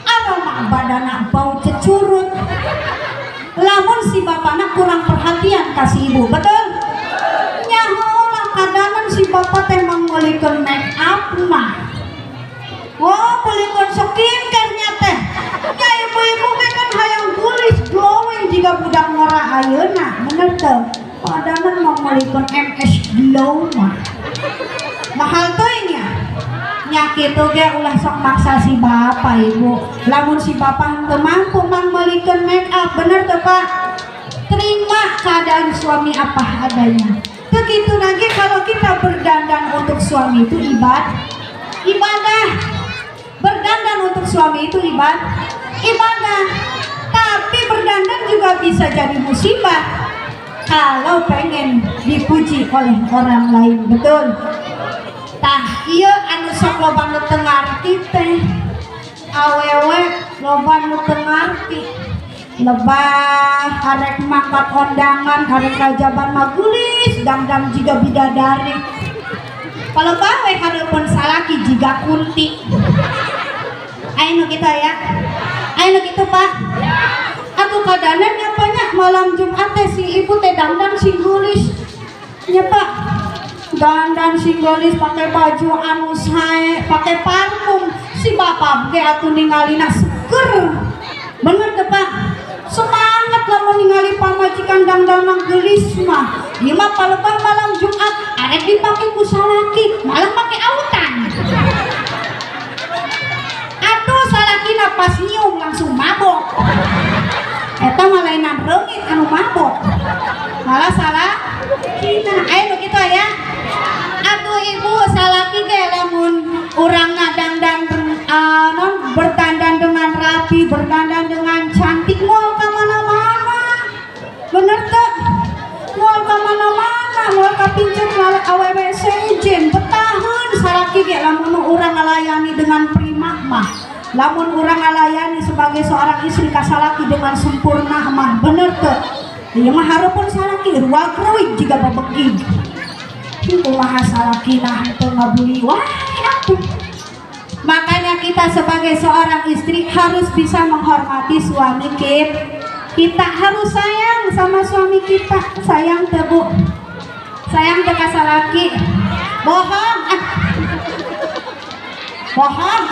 aroma badana bau cecurut. Lamun si bapakna kurang perhatian ka si ibu, betul? Nyaho lah kadangan si bapak teh meulikeun make up mah. Oh, meulikeun skincare nya teh. Nya ibu-ibu ge kan hayang gulis glowing jiga budak ngora ayeuna, bener teu? Kadangan meulikeun MS Glow mah. Mahal teuing nya. Nya kitu ge ulah sok maksa si bapak ibu. Lamun si bapak teu mampu meulikeun make up, bener teu Pak? Terima keadaan suami apa adanya. Begitu lagi kalau kita berdandan untuk suami itu ibadah. Berdandan untuk suami itu ibadah. Tapi berdandan juga bisa jadi musibah kalau pengen dipuji oleh orang lain, betul? Tah ieu anu sok loba nu teu ngarti teh awewe loba nu teu ngarti lebah arek mangkat kondangan arek rajaban magulis dangdang jiga bidadari kalau bawe hareupeun salaki jiga kunti. Aya nu kitu ya? Aya nu kitu Pak? Atuh kadanan nya banyak malam Jumat teh si ibu teh dangdang singgulis nya Pak. Dandan singgolis pakai baju anu sae, pakai parfum. Si bapak ge atuh ningalina seger. Bener teh Pak? Semangat lamun ningali pamajikan dangdangan geulis mah. Ieu mah palebah malam Jumat arek dipake ku salaki, malah make autan. Atuh salakina pas nyium langsung mabok. Eta mah laenan reungit anu mabok. Malah salah kina. Aya nu kitu aya? Atuh ibu salaki ge lamun urang ngadangdang berdandan dengan rapi, berdandan dengan cantik moal ka mana-mana. Bener teu? Moal ka mana-mana, moal ka pinceun awewe sejen, betaheun salaki ge lamun urang ngalayani dengan prima mah. Lamun urang ngalayani sebagai seorang istri ka salaki dengan sempurna mah, bener teu? Ieu mah hareupeun salaki ruag-ruig jiga babegig. Kumaha salakina teu ngabuli wae atuh. Makanya makanya kita sebagai seorang istri harus bisa menghormati suami kita harus sayang sama suami kita. Sayang tebu, sayang teu ka salaki. Bohong bohong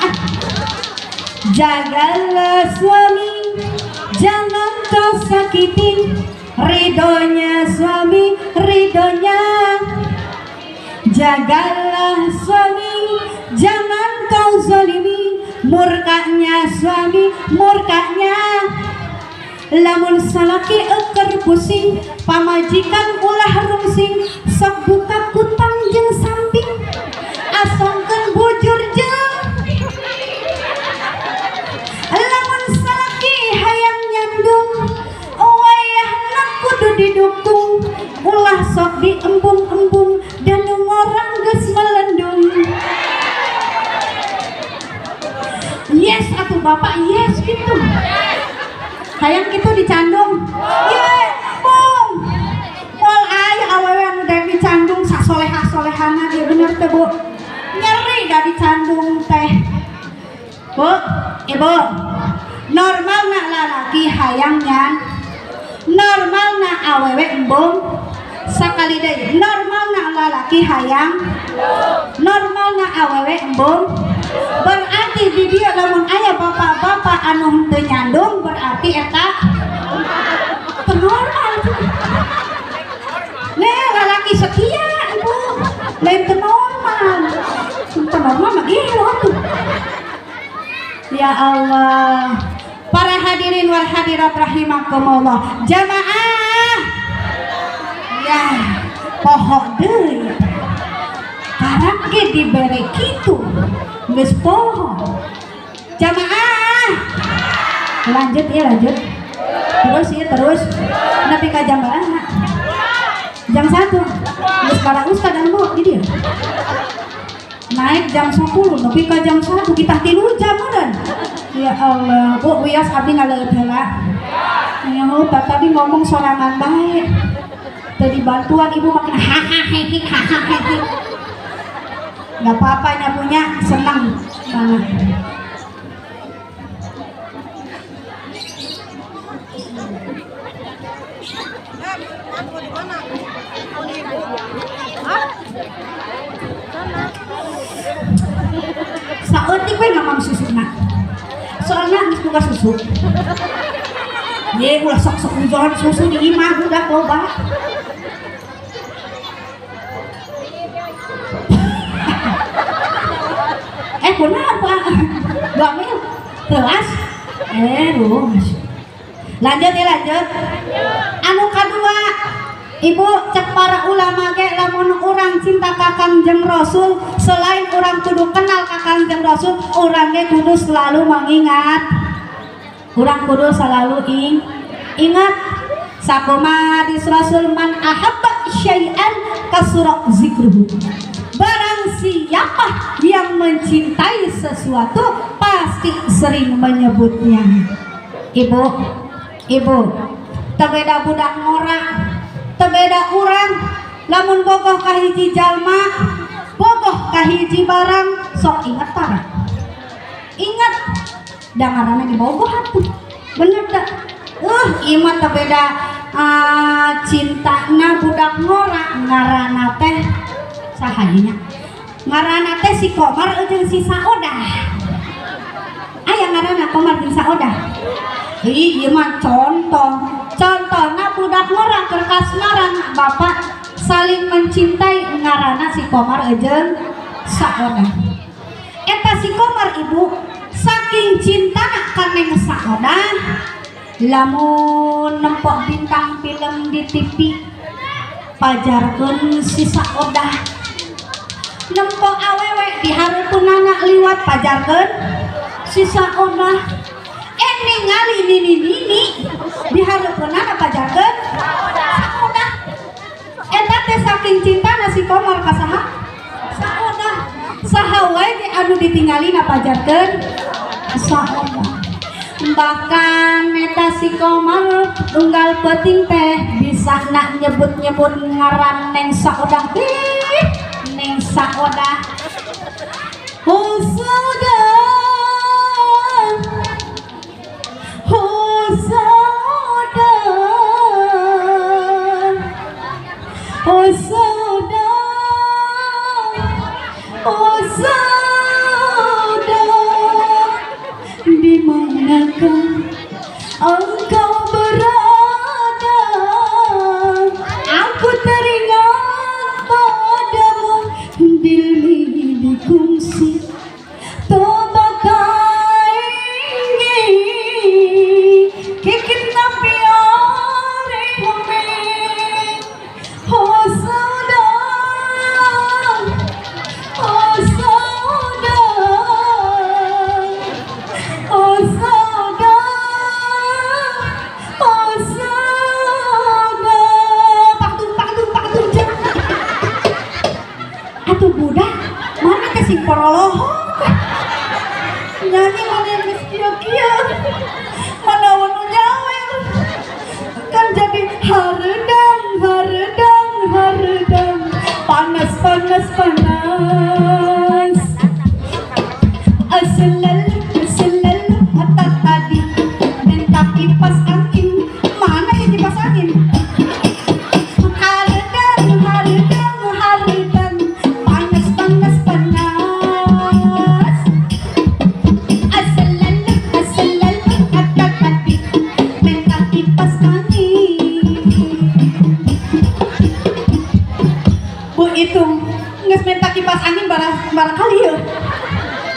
jagalah suami, jangan kau sakitin. Ridhonya suami, ridhonya. Jagalah suami, jangan kau zalimi. Murkanya suami, murkanya. Lamun salaki eker pusing, pamajikan ulah rungsing. Sok buka kutang jeung samping, asongkeun bujur jeung. Lamun salaki hayang nyandung, wayahna kudu didukung. Ulah sok diembung-embung, dan orang geus melendung. Yes atuh bapak, yes gitu. Hayang gitu dicandung. Ye, bung. Moal aya awewe anu da dicandung sasolehah-solehana dia bener teh, Bu. Nyeri da dicandung teh. Bu, Ibu. Normalna lalaki hayang nyan. Normalna awewe embung. Sakali deui normalna lalaki hayang. Normalna awewe embung. Berarti di dia lamun aya bapak-bapak anu teu nyandung berarti eta teu normal. Nih lalaki setia Ibu, lain teu normal. Teu normal mah gila tuh. Ya Allah. Para hadirin wal hadirat rahimakumullah. Jamaah. Ya, poho deui. Karang ge dibere kitu. Geus poho. Jamaah. Lanjut ya, lanjut. Terus ya, terus. Nepi ka jam berapa? Jam 1. Geus karaus kadang Bu di dieu. Naik jam 10, nepi ka jam 1 kita 3 jam meureun. Ya Allah, Bu wios abdi ngaleut heula. Ya Allah, tadi ngomong sorangan bae. Tadi bantuan Ibu makin hahaha. Gak apa-apa nyapunya senang banget. Saeutik we ngamam susuna. Soalnya geus buka susu. Ye ulah sok-sok ujohan susu di imah udah loba. Kenapa? Bamil telas? Terus lanjut ya, lanjut. Anu kadua Ibu cek para ulama ge lamun urang cinta ka Kangjeng Rasul, selain urang kudu kenal ka Kangjeng Rasul, urang ge kudu selalu mengingat. Urang kudu selalu ingat sakumaha hadis Rasul, man ahabba syai'an kasura zikruhu. Barang siapa yang mencintai sesuatu pasti sering menyebutnya. Ibu, tebeda budak ngora, tebeda urang, lamun bogoh kahiji jalma, bogoh kahiji barang, sok ingat tara. Ingat, dangarana di bogoh atuh. Bener dah. Iman tebeda cintana budak ngora, ngarana teh sahayanya. Ngarana teh si Komar jeung si Saodah. Aya ngarana Komar jeung Saodah. Ieu mah contohna budak ngora keur kasmaran bapak saling mencintai, ngarana si Komar jeung Saodah. Eta si Komar Ibu saking cintana ka Neng Saodah, lamun nempok bintang film di TV pajarkeun si Saodah. Nempok awewe dihareupeunana liwat pajarkeun si Saodah. Ningali nini dihareupeunana pajarkeun Saodah. Eta teh saking cintana si Komar ka saha? Saodah. Saha wae ge anu ditinggalina pajarkeun Saodah. Bahkan eta si Komar unggal peuting teh bisa nak nyebut-nyebut ngaran Neng Saodah. Neng Saodah. Oh Saodah, engkau berada, aku teringat padamu, dili kungsi tobakai kikit na piare hame hosada hosada hosada hosada paktum jeng atuh budak mana teh sing poroloho nyanyi mana yang kia-kia mana wanu nyawer kan jadi haredang haredang haredang panas panas panas aselal aselal mata tadi minta kipas angin mana yang kipas angin haredang haredang haredang panas panas panas itu nges minta kipas angin barangkali ya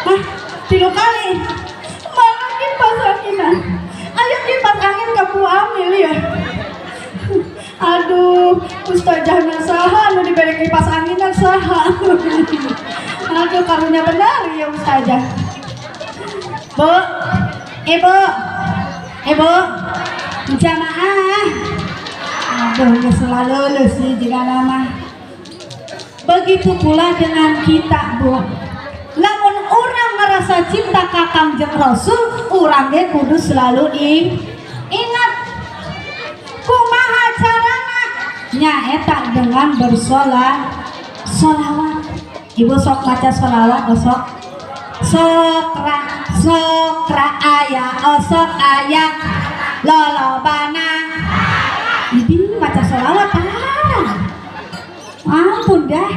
hah 3 kali mana kipas angin ayo kipas angin kamu ambil ya aduh ustazahnya saha nu diberi kipas angin dan saha aduh karunya benar ya ustazah bu ibu jamaah aduh ya selalu lulus nih jika nama. Begitu pula dengan kita bu, lamun orang merasa cinta kakang jeung Rasul, urang ge kudu selalu ingat kumaha carana nyaeta dengan bersolawat. Ibu sok baca solawat sokra aya sok aya lolobana ini baca solawat ampun dah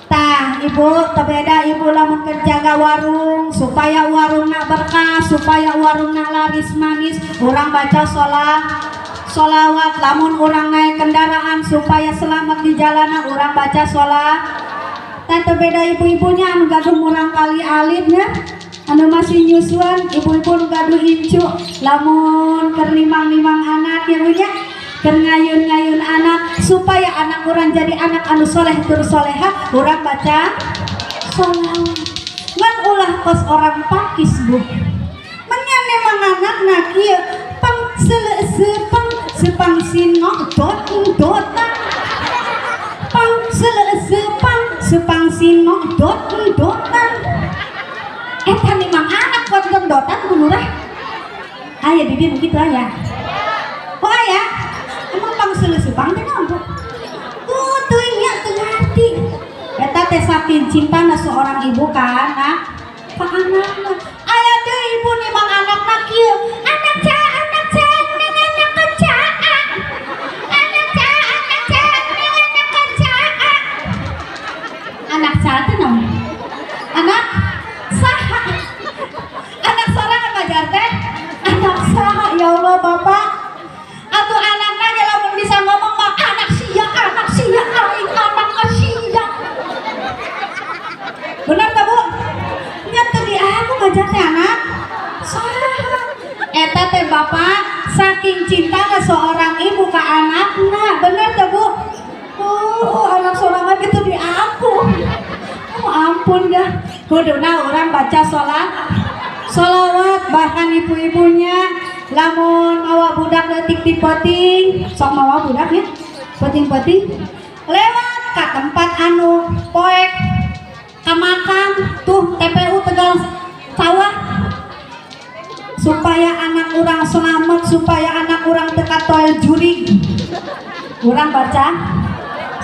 tah ibu tebeda ibu lamun kerjaga warung supaya warungna berkah supaya warungna laris manis orang baca solawat lamun orang naik kendaraan supaya selamat di jalanan orang baca tah tebeda ibu-ibunya anu gaduh orang kali alimnya anu masih nyusuan ibu-ibu anu gaduh incu lamun keur limang anak ibunya keur ngayun-ngayun anak supaya anak orang jadi anak anu soleh tur soleha orang baca solawat ngan ulah kos orang pakis bu menyane manganak na kieu pang sepang sepang sinok dotan pang sepang sinok dotan eta memang anak kuat dotan kulurah aya di dieu kitu aya oh aya emang pang selusupang teh naon bu? Teuing nya teu ngarti. Eta teh saking cintana seorang ibu ka anak, ka anakna. Aya deui ibu nimang anakna kieu. Anak caa ning anak kecaa. Anak caa ning anak kecaa. Anak caa teh naon? Anak saha? Anak sorangan ngajar teh? Anak saha ya Allah Bapak? Atuh anakna ge lamun bisa ngomong mah anak sia aing anak sia. Bener tak bu? Nya teu di aku ngajak teh anak. Saha? Eta teh bapak saking cintana seorang ibu ka anakna. Bener tak bu? Oh anak sorangan gitu di aku. Oh ampun dah. Kuduna orang baca solawat bahkan ibu-ibunya lamun mawa budak leutik di peting sok mawa budak ya peting-peting lewat ke tempat anu poek ke makam tuh TPU Tegal Sawah supaya anak orang selamat supaya anak orang teka toel jurig orang baca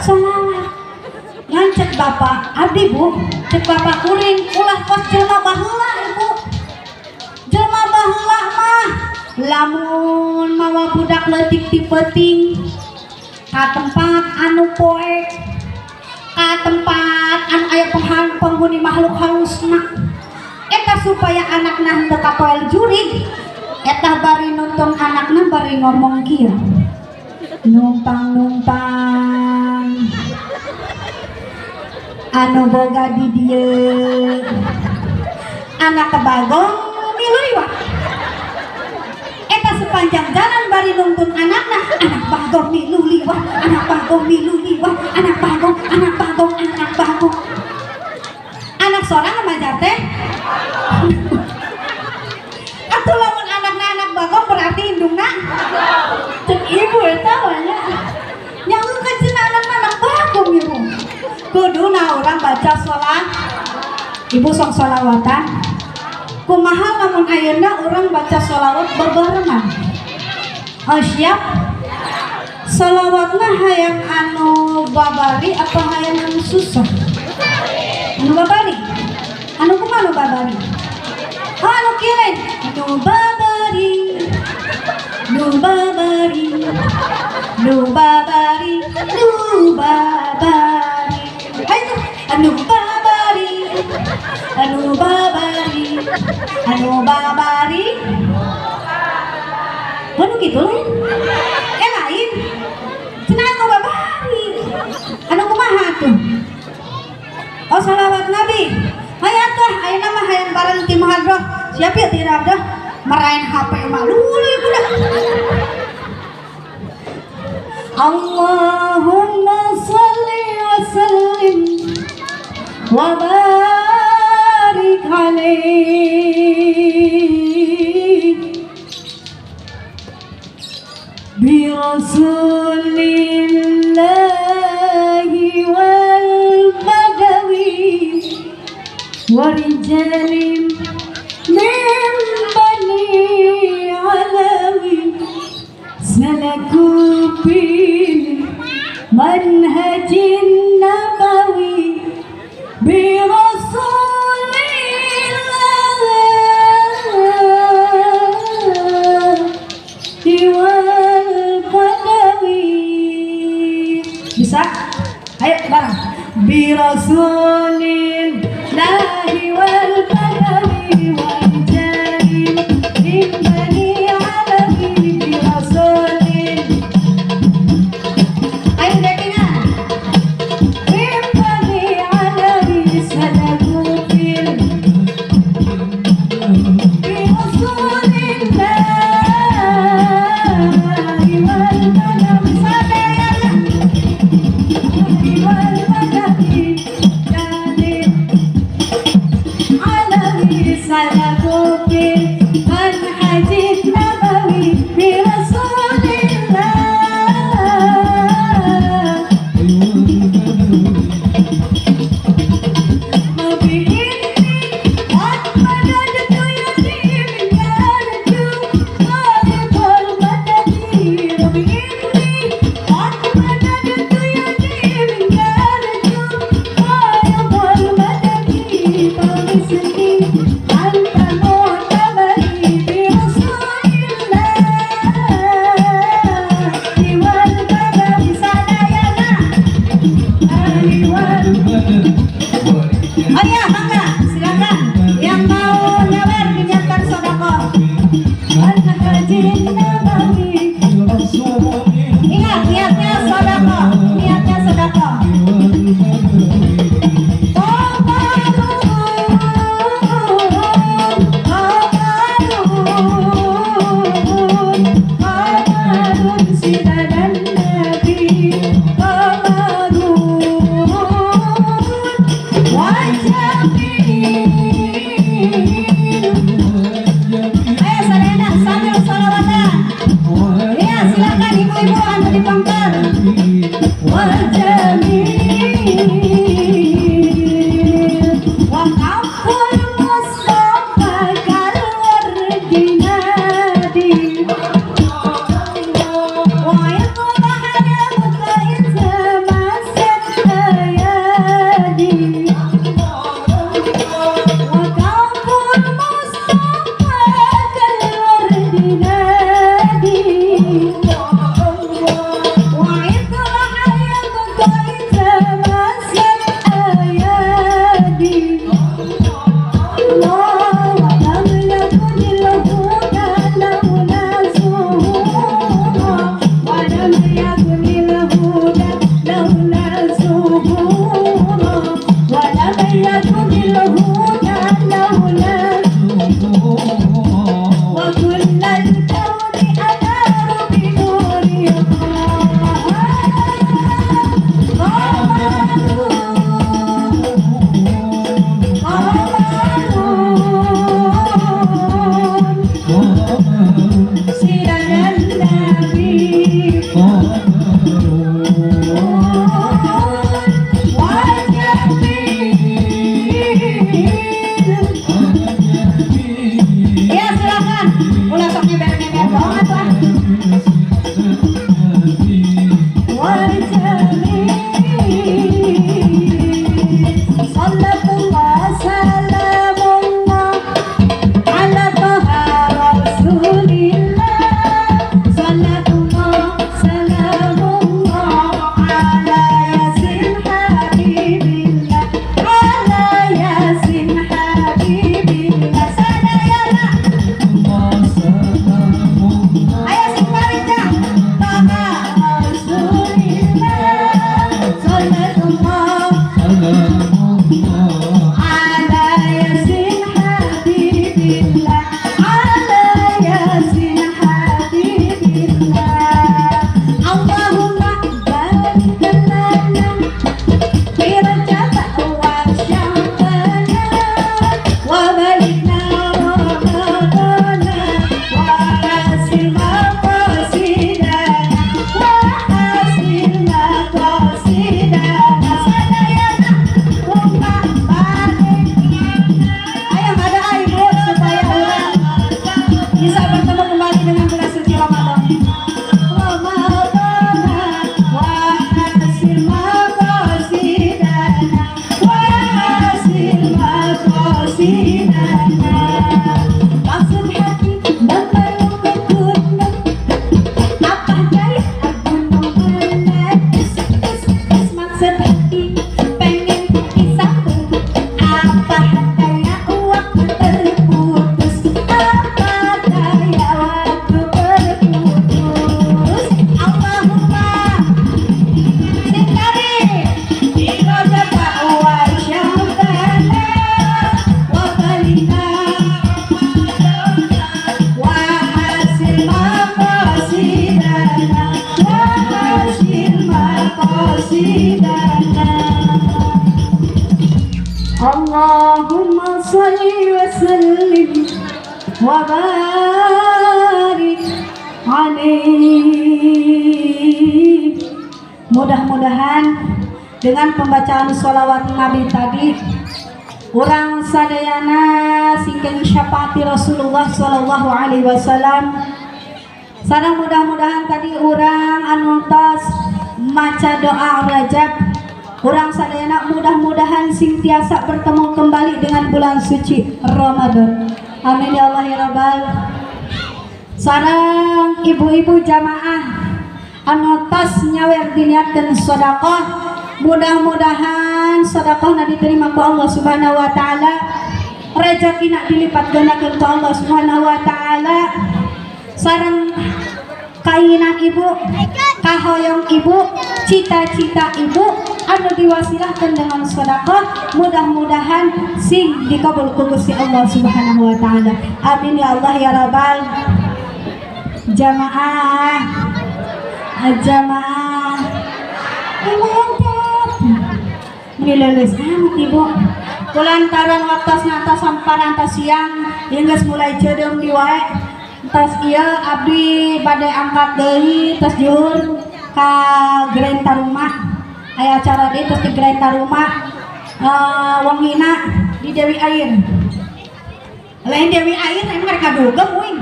solawat ngan cek bapak abdi bu cek bapak kuring ulah kos jelma baheula ibu jelma baheula mah lamun mawa budak leutik di peting ka tempat anu poek ka tempat anu aya penghuni makhluk halusna eta supaya anakna teu kapoel jurig Etah bari nonton anaknya bari ngomong kieu. Numpang-numpang anu boga di dieu anak kebagong milu liwat. Eta sepanjang jalan bari nuntun anakna, anak bagong milu liwat, anak bagong milu liwat, anak bagong, anak bagong, anak bagong. Anak seorang remaja teh. Atuh lamun anakna anak bagong berarti indungna cek ibu eta nya. Nyawa kecina anak bagong ibu. Kuduna orang baca sholat. Ibu sok sholawatan. Kumaha lamun ayeuna orang baca sholawat berbarengan. Oh siap? Sholawatna hayang anu babari apa hayang anu susah? Anu babari? Anu kumaha anu babari? Oh anu kieu anu babari. Nu babari. Nu babari. Nu babari. Ayo anu babari. Anu babari. Anu babari. Anu gitu lain. Lain. Cenah anu babari. Anu kumaha tuh? Oh salawat Nabi. Hayang atuh ayeuna mah hayang bareng ti mahadroh. Siap ya ti dah marahin HP malu udah. Allahumma shalli wa sallim wa barik alaihi bi rasulillahi wal badawi wa rijalin min bani alawi salaku bil manhajin nabawi bi rasulillahi wal badawi. Bisa? Ayo bareng. Bi rasulillahi wal badawi wa rijalin min bani alawi bi rasulin. Ayo dekingan. Min bani alawi sadaku fil bi rasulillahi wal badawi sadayana wal badawi jalin alawi sadaku fil manhajin nabawi bi rasulillah. Nabi ini qad madadtu yadi min yarju khairul madadi. Nabi ini qad madadtu yadi min yarju khairul madadi. Famisni anta mu'tabari bi rasulillahi wal badawi sadayana wal. Oh iya, bangga, silakan. Yang mau nyawer niatkan sedekah. Manhajin nabawi. Ingat niatnya sedekah, niatnya sedekah. Qamarun sidadan nabi. Qamarun wajabin. Ayo Salena sambil salawatan. Iya silakan ibu-ibu. Ya silakan, ulah sok ngeber-ngeber banget lah. Allahumma salli wa sallim wa barik alaihi. Mudah-mudahan dengan pembacaan sholawat Nabi tadi orang sadayana singkeng syafaati Rasulullah sallallahu alaihi wasallam. Sareng mudah-mudahan tadi orang anu tos maca doa Rajab, orang sadayana mudah-mudahan sing tiasa bertemu kembali dengan bulan suci Ramadan. Amin ya Allah ya Rabbal. Sareng ibu-ibu jamaah anu tos nyawer diniatkeun sedekah, mudah-mudahan sedekahna diterima ku Allah Subhanahu wa taala, rezekina dilipat gandakeun ku Allah Subhanahu wa taala. Sareng kainan ibu, kahoyong ibu, cita-cita ibu anu diwasilahkan dengan sedekah, mudah-mudahan sing dikabul ku Gusti Allah Subhanahu wa taala. Amin ya Allah ya Rabbal. Jamaah ngileles amat ibu kulantaran waktos nata samparan tas siang hingga mulai cedem di wae tas ieu abdi bade angkat deui tas juhur ka Grenta Rumah. Aya acara deui tos di Grenta Rumah wangina di Dewi Air. Lain Dewi Air ini mereka dugem wing.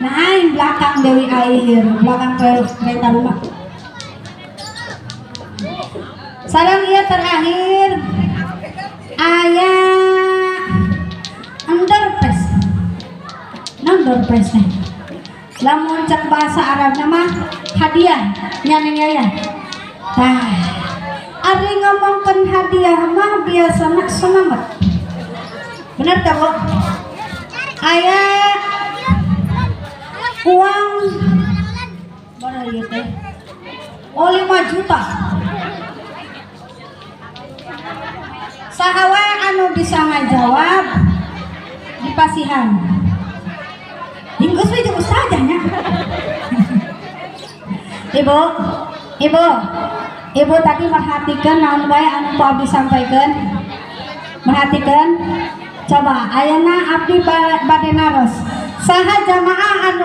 Nah, belakang Dewi Air, belakang Grenta Rumah. Sareng ieu terakhir aya underpass. Underpass teh. Lamun cek bahasa Arabna mah hadiah nya Neng Yaya. Tah, ari ngomongkeun hadiah mah biasana semangat. Bener tah, Bu? Aya uang berapa ieu teh? Oh 5 juta. Saha wae anu bisa ngajawab dipasihan. Geus we jeung ustazah nya. Ibu tadi merhatikeun naon bae anu ku abdi sampaikeun. Merhatikeun. Coba ayeuna abdi bade naros. Saha jamaah anu